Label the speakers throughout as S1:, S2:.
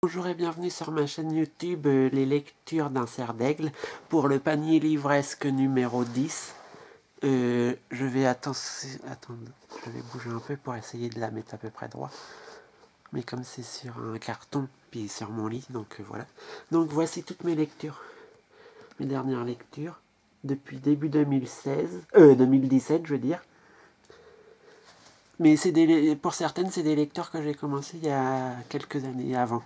S1: Bonjour et bienvenue sur ma chaîne YouTube Les Lectures d'un cerf d'aigle pour le panier livresque numéro 10. Je vais attendre, je vais bouger un peu pour essayer de la mettre à peu près droit. Mais comme c'est sur un carton, puis sur mon lit, donc voilà. Donc voici toutes mes lectures, mes dernières lectures, depuis début 2017 je veux dire. Mais pour certaines, c'est des lectures que j'ai commencé il y a quelques années avant.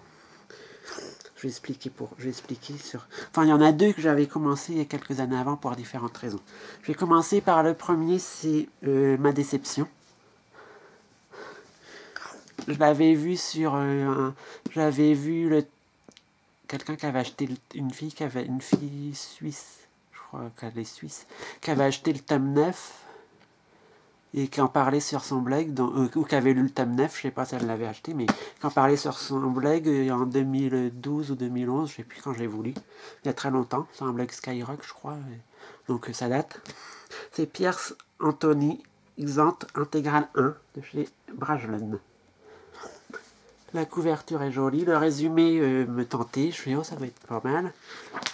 S1: Je vais expliquer sur... Enfin, il y en a deux que j'avais commencé il y a quelques années avant pour différentes raisons. Je vais commencer par le premier, c'est Ma déception. Je l'avais vu sur j'avais vu quelqu'un qui avait acheté une fille suisse, je crois qu'elle est suisse, qui avait acheté le tome 9 et qui en parlait sur son blog, ou qui avait lu le tome 9, je sais pas si elle l'avait acheté, mais qui en parlait sur son blog en 2012 ou 2011, je sais plus quand je l'ai voulu, il y a très longtemps, c'est un blog Skyrock je crois, donc ça date. C'est Pierre Anthony, Xanth Intégral 1, de chez Brajlon. La couverture est jolie, le résumé me tentait, je fais oh ça va être pas mal.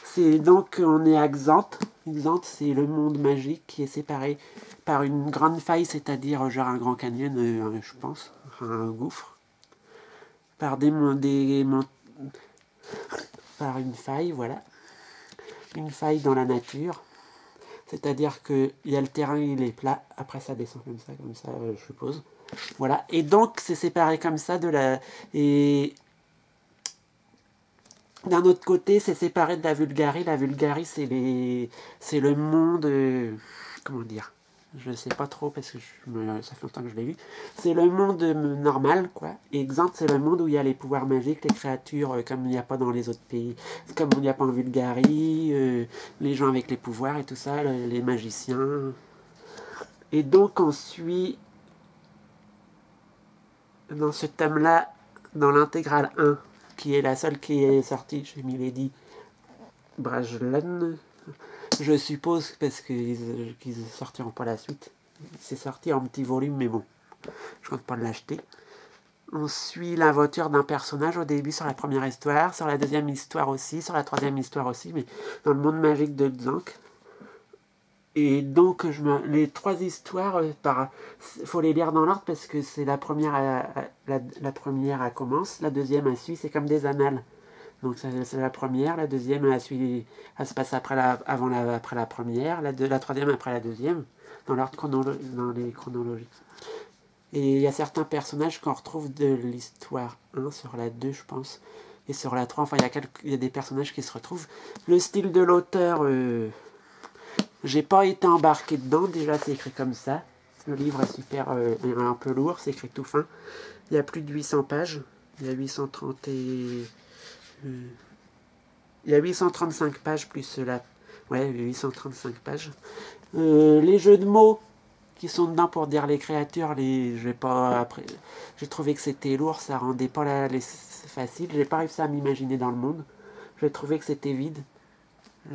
S1: C'est donc, on est à Xanth. Xanth, c'est le monde magique qui est séparé par une grande faille, c'est-à-dire genre un grand canyon, je pense, un gouffre. Par par une faille, voilà. Une faille dans la nature. C'est-à-dire qu'il y a le terrain, il est plat. Après, ça descend comme ça, je suppose. Voilà. Et donc, c'est séparé comme ça de la... Et... D'un autre côté, c'est séparé de la Vulgarie. La Vulgarie, c'est le monde... comment dire? Je sais pas trop parce que ça fait longtemps que je l'ai lu. C'est le monde normal, quoi. Et Xanth, c'est le monde où il y a les pouvoirs magiques, les créatures, comme il n'y a pas dans les autres pays. Comme il n'y a pas en Vulgarie, les gens avec les pouvoirs et tout ça, les magiciens. Et donc, on suit, dans ce tome-là, dans l'intégrale 1, qui est la seule qui est sortie chez Milady Brajlon, je suppose, parce qu'ils sortiront pas la suite. C'est sorti en petit volume, mais bon, je compte pas l'acheter. On suit l'aventure d'un personnage au début sur la première histoire, sur la deuxième histoire aussi, sur la troisième histoire aussi, mais dans le monde magique de Xanth. Et donc, les trois histoires, faut les lire dans l'ordre parce que c'est la première, la première commence, la deuxième elle suit, c'est comme des annales. Donc c'est la première, la deuxième elle se passe après après la première, la troisième après la deuxième, dans l'ordre dans les chronologies. Et il y a certains personnages qu'on retrouve de l'histoire 1 sur la 2, je pense, et sur la 3, enfin il y a des personnages qui se retrouvent. Le style de l'auteur, j'ai pas été embarqué dedans, déjà c'est écrit comme ça. Le livre est super, un peu lourd, c'est écrit tout fin. Il y a plus de 800 pages, il y a 830 et... il y a 835 pages plus cela. Ouais, 835 pages. Les jeux de mots qui sont dedans pour dire les créatures, j'ai trouvé que c'était lourd, ça rendait pas facile. J'ai pas réussi à m'imaginer dans le monde. J'ai trouvé que c'était vide.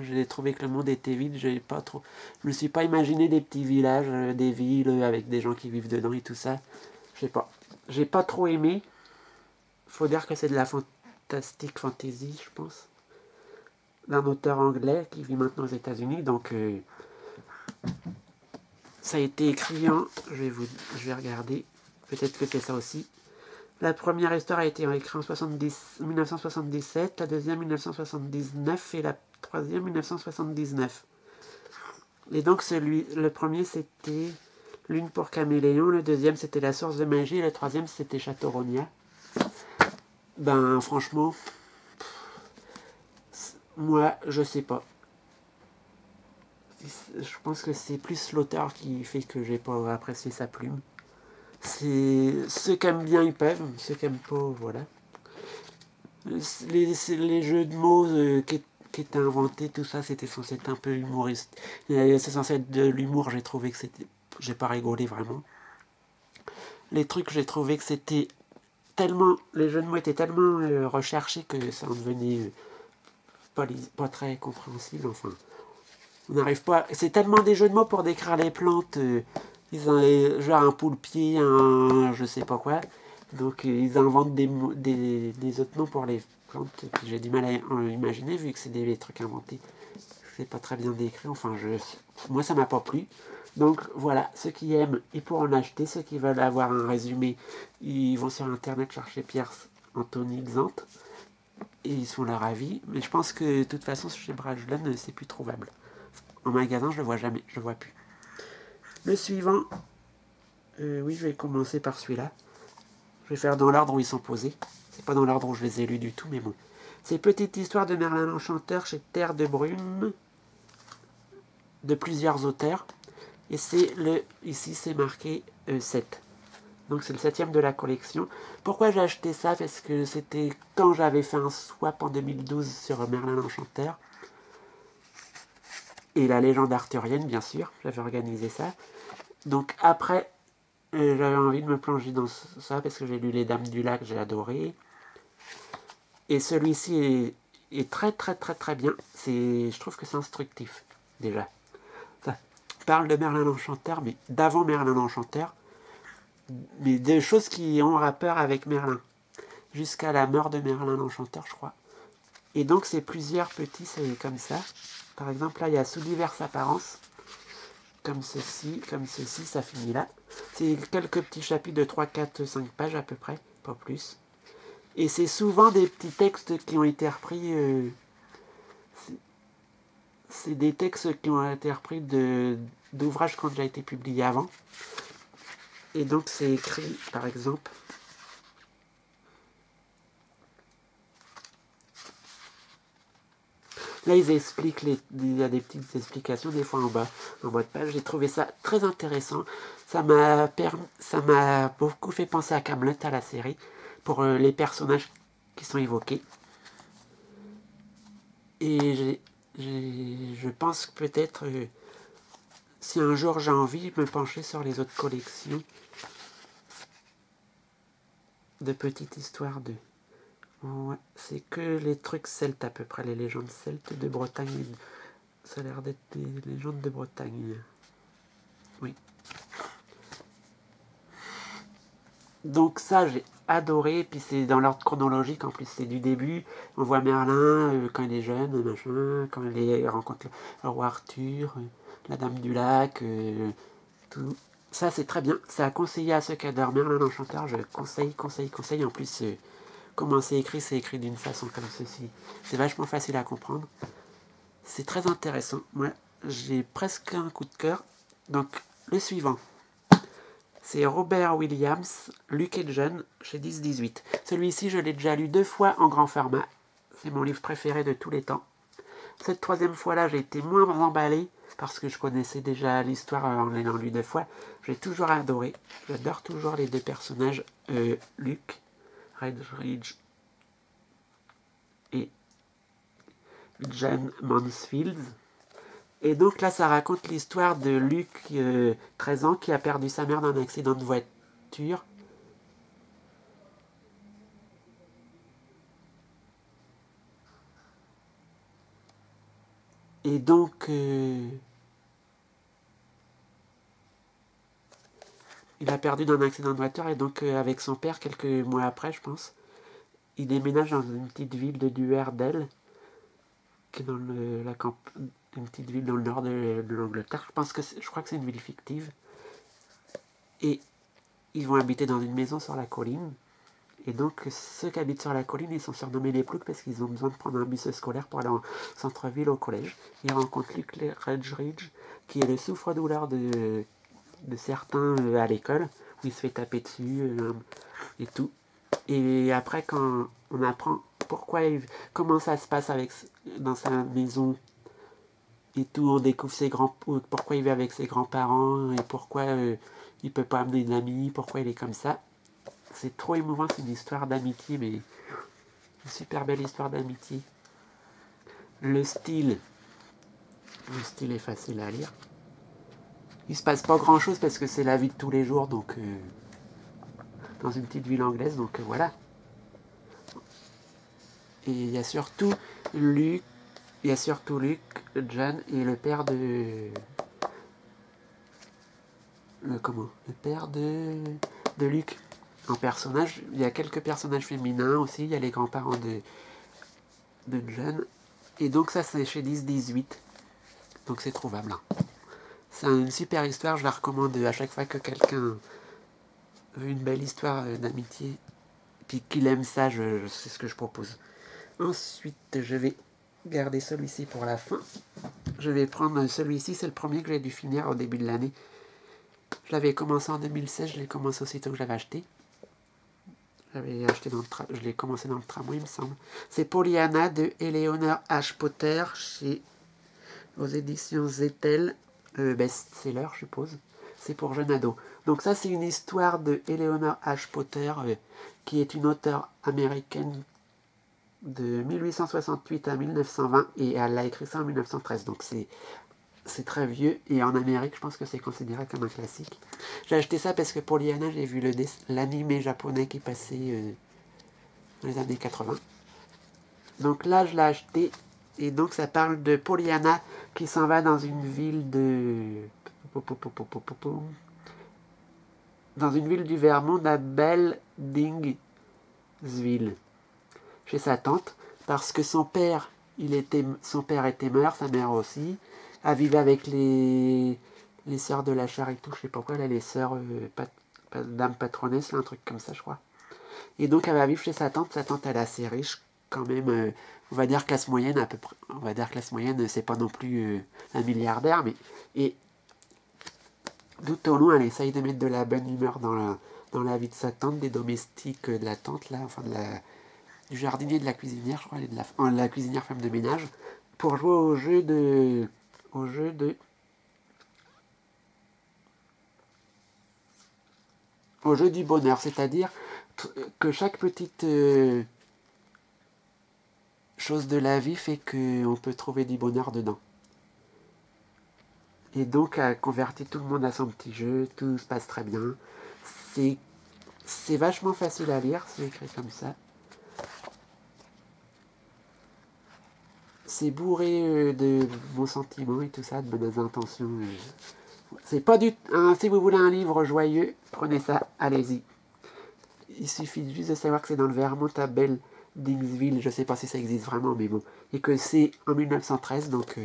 S1: J'ai trouvé que le monde était vide. Je me suis pas imaginé des petits villages, des villes avec des gens qui vivent dedans et tout ça. Je sais pas. J'ai pas trop aimé. Faut dire que c'est de la fantastique fantasy, je pense, d'un auteur anglais qui vit maintenant aux États-Unis. Donc, ça a été écrit en... Je vais regarder. Peut-être que c'est ça aussi. La première histoire a été écrite en 1977, la deuxième 1979 et la troisième 1979. Et donc, le premier, c'était L'une pour Caméléon, le deuxième, c'était La source de magie, et le troisième, c'était Châteauronia. Ben, franchement, moi, je sais pas. Je pense que c'est plus l'auteur qui fait que j'ai pas apprécié sa plume. Ceux qui aiment bien, ils peuvent. Ceux qui aiment pas, voilà. Les jeux de mots qui étaient inventés, tout ça, c'était censé être un peu humoriste. C'est censé être de l'humour, j'ai trouvé que c'était... J'ai pas rigolé, vraiment. Les trucs, j'ai trouvé que c'était tellement... Les jeux de mots étaient tellement recherchés que ça en devenait pas très compréhensible, enfin... On n'arrive pas... C'est tellement des jeux de mots pour décrire les plantes... genre un poulpier, un je sais pas quoi. Donc ils inventent des autres noms pour les plantes, que j'ai du mal à imaginer vu que c'est des trucs inventés. C'est pas très bien décrit, enfin moi ça m'a pas plu. Donc voilà, ceux qui aiment, ils pourront en acheter. Ceux qui veulent avoir un résumé, ils vont sur internet chercher Pierre Anthony Xanthe et ils sont leur avis. Mais je pense que de toute façon chez Brajlon c'est plus trouvable. En magasin je le vois jamais, je le vois plus. Le suivant, oui je vais commencer par celui-là. Je vais faire dans l'ordre où ils sont posés. C'est pas dans l'ordre où je les ai lus du tout, mais bon. C'est Petite histoire de Merlin l'Enchanteur chez Terre de Brume, de plusieurs auteurs. Et c'est ici c'est marqué 7. Donc c'est le 7e de la collection. Pourquoi j'ai acheté ça? Parce que c'était quand j'avais fait un swap en 2012 sur Merlin l'Enchanteur. Et la légende arthurienne, bien sûr. J'avais organisé ça. Donc après, j'avais envie de me plonger dans ça parce que j'ai lu Les Dames du Lac, j'ai adoré. Et celui-ci est très très très très bien. Je trouve que c'est instructif, déjà. Ça parle de Merlin l'Enchanteur, mais d'avant Merlin l'Enchanteur. Mais des choses qui ont rapport avec Merlin. Jusqu'à la mort de Merlin l'Enchanteur, je crois. Et donc c'est plusieurs petits, c'est comme ça. Par exemple, là, il y a Sous diverses apparences. Comme ceci, ça finit là. C'est quelques petits chapitres de 3, 4, 5 pages à peu près, pas plus. Et c'est souvent des petits textes qui ont été repris. C'est des textes qui ont été repris d'ouvrages qui ont déjà été publiés avant. Et donc c'est écrit, par exemple. Là, ils expliquent, il y a des petites explications, des fois en bas de page. J'ai trouvé ça très intéressant. Ça m'a beaucoup fait penser à Kaamelott, à la série, pour les personnages qui sont évoqués. Et je pense que peut-être, si un jour j'ai envie de me pencher sur les autres collections de petites histoires de... Ouais, c'est que les trucs celtes à peu près, les légendes celtes de Bretagne. Ça a l'air d'être des légendes de Bretagne. Oui. Donc ça, j'ai adoré. Puis c'est dans l'ordre chronologique, en plus c'est du début. On voit Merlin quand il est jeune, machin, quand il rencontre le roi Arthur, la dame du lac, tout. Ça c'est très bien. C'est à conseiller à ceux qui adorent Merlin l'Enchanteur. Je conseille. En plus, comment c'est écrit d'une façon comme ceci. C'est vachement facile à comprendre. C'est très intéressant. Moi, j'ai presque un coup de cœur. Donc, le suivant. C'est Robert Williams, Luc et John, chez 10-18. Celui-ci, je l'ai déjà lu 2 fois en grand format. C'est mon livre préféré de tous les temps. Cette 3e fois-là, j'ai été moins emballé, parce que je connaissais déjà l'histoire en l'ayant lu 2 fois. J'ai toujours adoré. J'adore toujours les 2 personnages, Luc, Redridge et John Mansfield. Et donc là, ça raconte l'histoire de Luc, 13 ans, qui a perdu sa mère dans un accident de voiture. Et donc, il a perdu dans un accident de voiture, et donc avec son père, quelques mois après, je pense, il déménage dans une petite ville de Duerdel, qui est dans une petite ville dans le nord de l'Angleterre. Je crois que c'est une ville fictive. Et ils vont habiter dans une maison sur la colline. Et donc, ceux qui habitent sur la colline, ils sont surnommés les ploucs parce qu'ils ont besoin de prendre un bus scolaire pour aller en centre-ville au collège. Ils rencontrent Luc Redridge, qui est le souffre-douleur de certains à l'école, où il se fait taper dessus et tout. Et après, quand on apprend comment ça se passe dans sa maison et tout, on découvre pourquoi il vit avec ses grands-parents et pourquoi il peut pas amener d'amis, pourquoi il est comme ça. C'est trop émouvant, c'est une histoire d'amitié, mais une super belle histoire d'amitié. Le style est facile à lire. Il se passe pas grand chose parce que c'est la vie de tous les jours, donc dans une petite ville anglaise, donc voilà. Et il y a surtout Luc, John et le père de... Le père de Luc. en personnage. Il y a quelques personnages féminins aussi. Il y a les grands-parents de John. Et donc ça, c'est chez 10-18. Donc c'est trouvable. C'est une super histoire. Je la recommande à chaque fois que quelqu'un veut une belle histoire d'amitié. Puis qu'il aime ça, c'est ce que je propose. Ensuite, je vais garder celui-ci pour la fin. Je vais prendre celui-ci. C'est le premier que j'ai dû finir au début de l'année. Je l'avais commencé en 2016. Je l'ai commencé aussitôt que je l'avais acheté. Je l'ai commencé dans le tramway, il me semble. C'est Pollyanna de Eleanor H. Potter aux éditions Zettel, best-seller, je suppose. C'est pour jeunes ados. Donc ça, c'est une histoire de Eleanor H. Potter, qui est une auteure américaine de 1868 à 1920, et elle a écrit ça en 1913. Donc c'est très vieux, et en Amérique, je pense que c'est considéré comme un classique. J'ai acheté ça parce que pour Pollyanna, j'ai vu l'anime japonais qui passait dans les années 80. Donc là, je l'ai acheté, et donc ça parle de Pollyanna qui s'en va dans une ville du Vermont, à Beldingsville, chez sa tante, parce que son père était mort, sa mère aussi. Elle vivait avec les sœurs de la Charité, je sais pas quoi, là, les sœurs Dame Patronesse, un truc comme ça, je crois. Et donc, elle va vivre chez sa tante. Sa tante, elle est assez riche, quand même. On va dire classe moyenne, à peu près. On va dire classe moyenne, c'est pas non plus un milliardaire, mais. Et tout au long, elle essaye de mettre de la bonne humeur dans la vie de sa tante, des domestiques de la tante, là, enfin, du jardinier, de la cuisinière, je crois, et de la cuisinière femme de ménage, pour jouer au jeu du bonheur, c'est-à-dire que chaque petite chose de la vie fait qu'on peut trouver du bonheur dedans. Et donc, elle convertit tout le monde à son petit jeu, tout se passe très bien. C'est vachement facile à lire, c'est écrit comme ça. C'est bourré de bons sentiments et tout ça, de bonnes intentions. C'est pas du... si vous voulez un livre joyeux, prenez ça, allez-y. Il suffit juste de savoir que c'est dans le Vermont, à Beldingsville, je sais pas si ça existe vraiment, mais bon. Et que c'est en 1913, donc...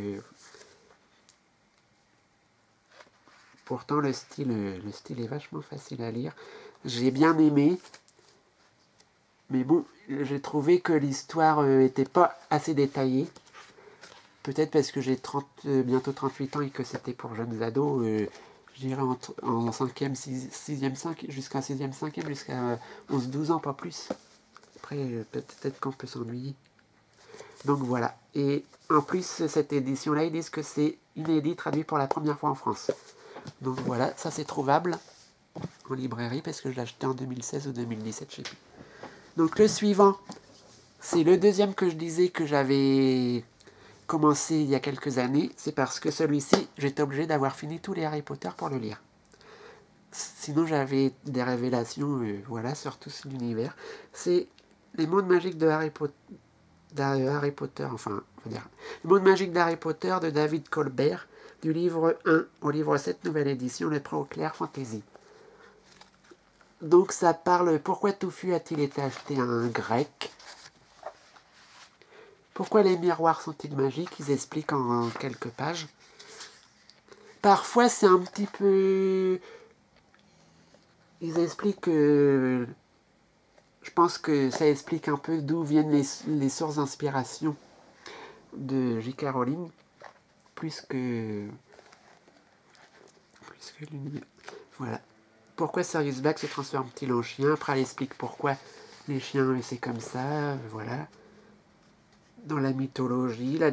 S1: pourtant, le style est vachement facile à lire. J'ai bien aimé. Mais bon, j'ai trouvé que l'histoire était pas assez détaillée. Peut-être parce que j'ai bientôt 38 ans et que c'était pour jeunes ados. Je dirais en 5e, 6e, 5, jusqu'à 6e, 5e, jusqu'à 11-12 ans, pas plus. Après, peut-être qu'on peut s'ennuyer. Donc voilà. Et en plus, cette édition-là, ils disent que c'est inédit, traduit pour la première fois en France. Donc voilà, ça c'est trouvable en librairie parce que je l'ai acheté en 2016 ou 2017, je sais plus. Donc le suivant, c'est le deuxième que je disais que j'avais commencé il y a quelques années. C'est parce que celui-ci, j'étais obligé d'avoir fini tous les Harry Potter pour le lire. Sinon j'avais des révélations voilà, sur tout l'univers. C'est les mondes magiques de Harry Potter, enfin, on va dire, le monde magique d'Harry Potter de David Colbert, du livre 1 au livre 7, nouvelle édition, le Pro Clair Fantasy. Donc ça parle, pourquoi Touffu a-t-il été acheté à un grec? Pourquoi les miroirs sont-ils magiques? Ils expliquent en quelques pages. Parfois c'est un petit peu... Ils expliquent que... Je pense que ça explique un peu d'où viennent les sources d'inspiration de J.K. Rowling. Plus que l'univers. Voilà. Pourquoi Sirius Black se transforme-t-il en chien? Après, elle explique pourquoi les chiens, c'est comme ça. Voilà. Dans la mythologie, là,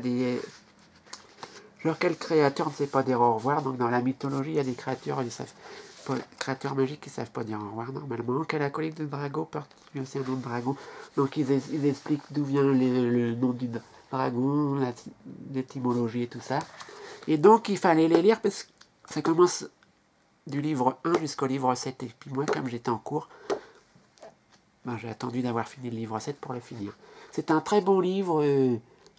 S1: genre, quelle créature ne sait pas dire au revoir? Donc, dans la mythologie, il y a des créatures, créatures magiques qui ne savent pas dire au revoir, normalement. Quel acolyte de dragon porte aussi un nom de dragon? Donc, ils expliquent d'où vient le nom du dragon, l'étymologie et tout ça. Et donc, il fallait les lire parce que ça commence du livre 1 jusqu'au livre 7. Et puis moi, comme j'étais en cours, j'ai attendu d'avoir fini le livre 7 pour le finir. C'est un très bon livre,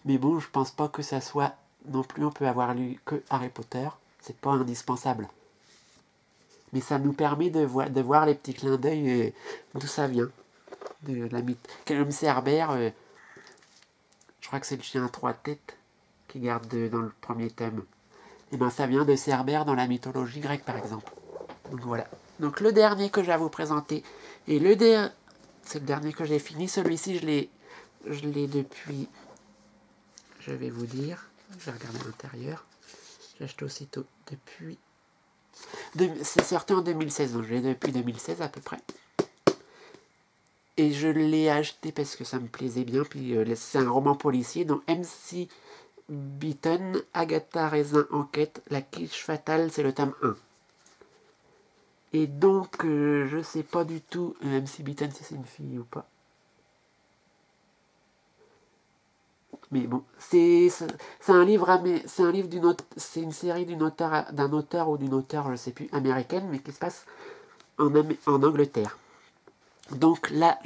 S1: mais bon, je pense pas que ça soit non plus, on peut avoir lu que Harry Potter. C'est pas indispensable. Mais ça nous permet de voir les petits clins d'œil d'où ça vient. De la comme Cerbère, je crois que c'est le chien à 3 têtes qui garde dans le premier thème. Et ben ça vient de Cerbère dans la mythologie grecque par exemple. Donc voilà. Donc le dernier que j'ai à vous présenter, et c'est le dernier que j'ai fini, celui-ci je l'ai depuis, je vais vous dire, je vais regarder à l'intérieur, j'ai acheté aussitôt depuis, c'est sorti en 2016, donc je l'ai depuis 2016 à peu près. Et je l'ai acheté parce que ça me plaisait bien, puis c'est un roman policier, dont MC Beaton, Agatha Raisin enquête, La quiche fatale, c'est le tome 1. Et donc, je sais pas du tout, MC Beaton, si c'est une fille ou pas. Mais bon, c'est un livre, c'est un livre c'est une série d'un auteur ou d'une auteure, je sais plus, américaine, mais qui se passe en Angleterre. Donc là,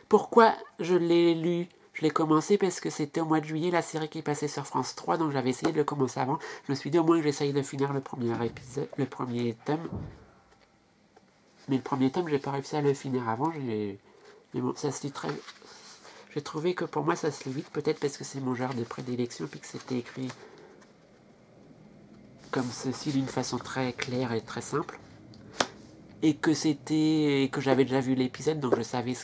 S1: pourquoi je l'ai lu? Je l'ai commencé parce que c'était au mois de juillet, la série qui passait sur France 3, donc j'avais essayé de le commencer avant. Je me suis dit au moins que j'essaye de finir le premier épisode, le premier tome. Mais le premier tome, j'ai pas réussi à le finir avant. Mais bon, ça se lit très... J'ai trouvé que pour moi, ça se lit vite, peut-être parce que c'est mon genre de prédilection, puis que c'était écrit comme ceci d'une façon très claire et très simple. Et que j'avais déjà vu l'épisode, donc je savais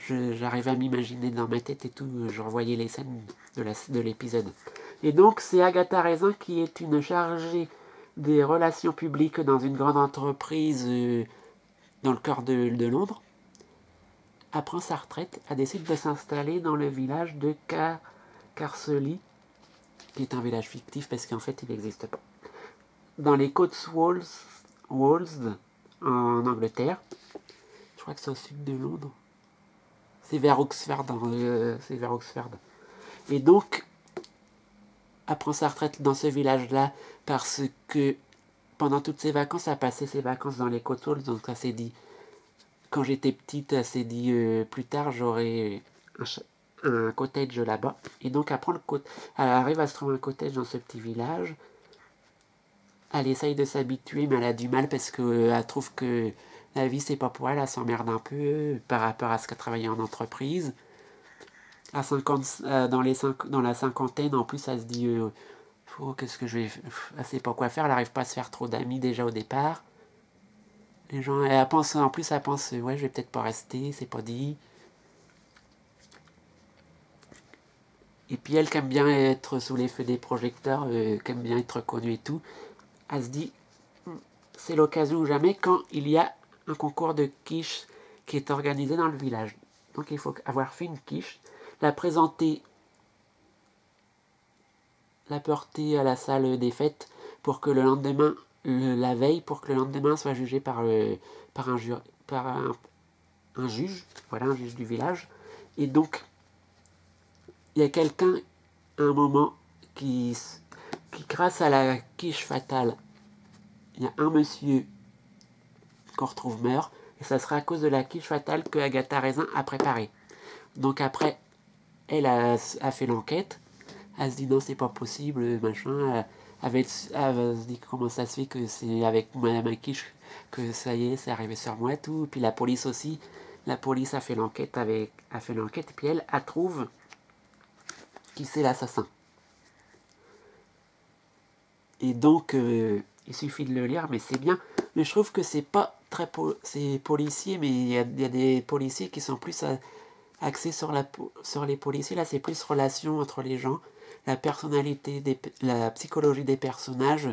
S1: j'arrivais à m'imaginer dans ma tête et tout, je revoyais les scènes de l'épisode. Et donc c'est Agatha Raisin qui est une chargée des relations publiques dans une grande entreprise dans le cœur de Londres. Après sa retraite, elle décide de s'installer dans le village de Carsley, qui est un village fictif parce qu'en fait il n'existe pas. Dans les Cotswolds, en Angleterre. Je crois que c'est au sud de Londres. C'est vers Oxford. C'est vers Oxford. Et donc, elle prend sa retraite dans ce village-là parce que pendant toutes ses vacances, elle passait ses vacances dans les Cotswolds. Donc, elle s'est dit, quand j'étais petite, elle s'est dit, plus tard, j'aurai un cottage là-bas. Et donc, elle arrive à se trouver un cottage dans ce petit village. Elle essaye de s'habituer, mais elle a du mal parce qu'elle trouve que la vie, c'est pas pour elle. Elle s'emmerde un peu par rapport à ce qu'elle travaillait en entreprise. À 50, dans la cinquantaine, en plus, elle se dit qu'est-ce que je vais. Elle sait pas quoi faire. Elle n'arrive pas à se faire trop d'amis déjà au départ. Les gens, elle pense, en plus, elle pense ouais, je vais peut-être pas rester, c'est pas dit. Et puis elle qui aime bien être sous les feux des projecteurs, qui aime bien être connue et tout, elle se dit c'est l'occasion ou jamais quand il y a un concours de quiche qui est organisé dans le village. Donc il faut avoir fait une quiche, la présenter, la porter à la salle des fêtes pour que le lendemain, la veille, pour que le lendemain soit jugé par un juge, voilà, un juge du village. Et donc, il y a quelqu'un, à un moment, qui grâce à la quiche fatale, il y a un monsieur qu'on retrouve meurt, et ça sera à cause de la quiche fatale que Agatha Raisin a préparée. Donc après, elle a fait l'enquête, elle se dit non, c'est pas possible, machin, elle se dit comment ça se fait que c'est avec ma quiche que ça y est, c'est arrivé sur moi, tout. Puis la police aussi, la police a fait l'enquête, et puis elle trouve qui c'est l'assassin. Et donc, il suffit de le lire, mais c'est bien. Mais je trouve que c'est pas très c'est policier, mais il y a des policiers qui sont plus axés sur les policiers. Là, c'est plus relation entre les gens, la personnalité, la psychologie des personnages,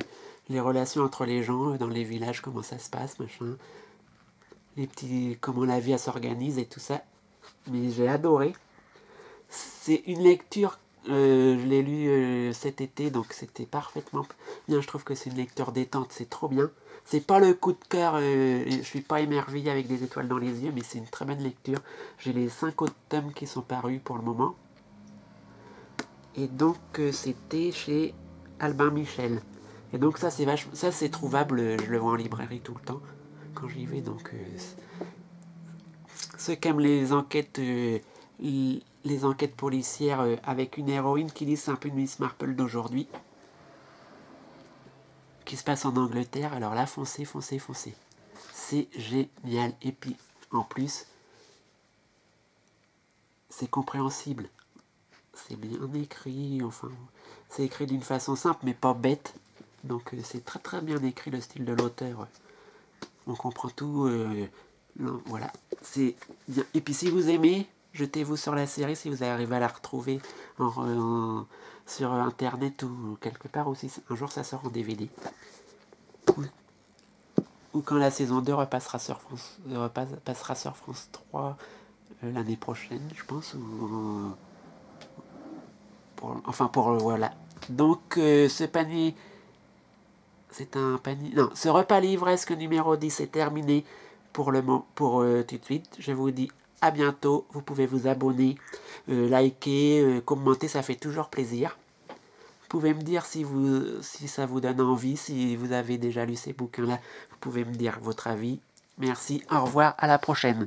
S1: les relations entre les gens dans les villages, comment ça se passe, machin. Comment la vie s'organise et tout ça. Mais j'ai adoré. C'est une lecture, je l'ai lu cet été, donc c'était parfaitement bien. Je trouve que c'est une lecture détente, c'est trop bien. C'est pas le coup de cœur, je suis pas émerveillé avec des étoiles dans les yeux, mais c'est une très bonne lecture. J'ai les 5 autres tomes qui sont parus pour le moment. Et donc c'était chez Albin Michel. Et donc ça c'est trouvable, je le vois en librairie tout le temps quand j'y vais. Donc ceux qui aiment les enquêtes policières avec une héroïne qui dit c'est un peu une Miss Marple d'aujourd'hui, qui se passe en Angleterre, alors là foncez. c'est génial. Et puis, en plus, c'est compréhensible. C'est bien écrit, enfin, c'est écrit d'une façon simple, mais pas bête. Donc c'est très très bien écrit, le style de l'auteur. On comprend tout. Non, voilà, c'est bien. Et puis si vous aimez, jetez-vous sur la série si vous arrivez à la retrouver sur internet ou quelque part aussi. Un jour ça sort en DVD. Ou quand la saison 2 repassera sur France 3 l'année prochaine, je pense. Voilà. Donc ce panier... C'est un panier... Non, ce repas livresque numéro 10 est terminé pour tout de suite. Je vous dis à bientôt. Vous pouvez vous abonner, liker, commenter, ça fait toujours plaisir. Vous pouvez me dire si ça vous donne envie, si vous avez déjà lu ces bouquins-là. Vous pouvez me dire votre avis. Merci, au revoir, à la prochaine.